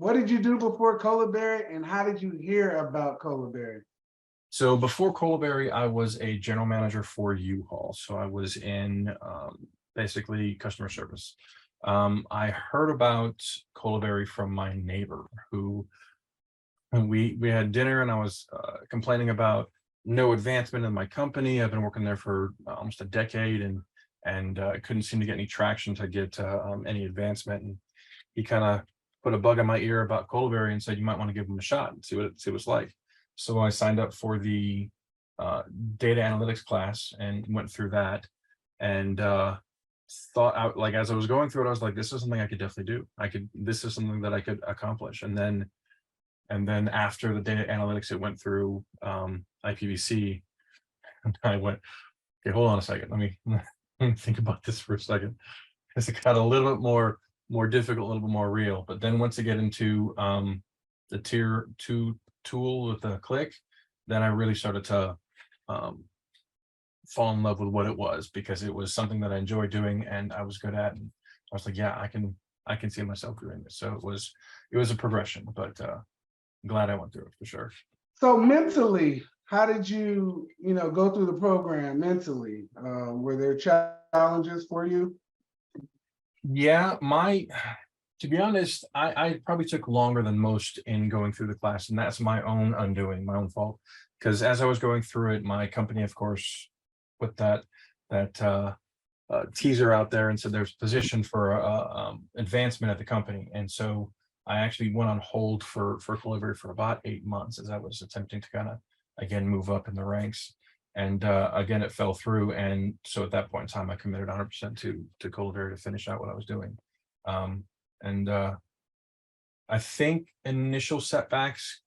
what did you do before Colaberry, and how did you hear about Colaberry? So before Colaberry, I was a general manager for U-Haul. So I was in basically customer service. I heard about Colaberry from my neighbor who, and we had dinner, and I was complaining about no advancement in my company. I've been working there for almost a decade, and couldn't seem to get any traction to get any advancement. And he kind of put a bug in my ear about Colaberry and said, you might want to give them a shot and see what it's like. So I signed up for the data analytics class and went through that, and thought out, like, as I was going through it, I was like, this is something I could definitely do. This is something that I could accomplish. And then after the data analytics, it went through IPVC, and I went, okay, hold on a second. Let me think about this for a second. Because it got a little bit more difficult, a little bit more real. But then once I get into the tier 2 tool with the click, then I really started to fall in love with what it was, because it was something that I enjoyed doing and I was good at. And I was like, yeah, I can see myself doing this. So it was a progression, but I'm glad I went through it for sure. So mentally, how did you, go through the program mentally? Were there challenges for you? Yeah, to be honest, I probably took longer than most in going through the class, and that's my own undoing, my own fault. Because as I was going through it, my company, of course, put that teaser out there and said there's position for advancement at the company. And so I actually went on hold for Colaberry for about 8 months as I was attempting to kind of, again, move up in the ranks. And again, it fell through. And so at that point in time, I committed 100% to Colaberry to finish out what I was doing. And I think initial setbacks,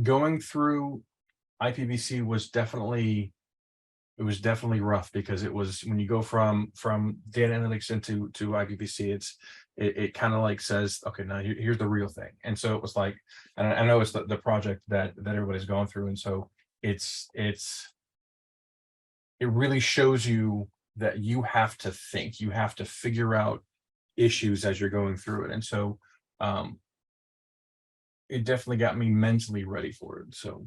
going through IPVC was definitely rough, because it was, when you go from data analytics into IPVC, it kind of like says, okay, now here's the real thing. And so it was like, and I know it's the project that everybody's going through, and so it really shows you that you have to think, you have to figure out issues as you're going through it. And so it definitely got me mentally ready for it. So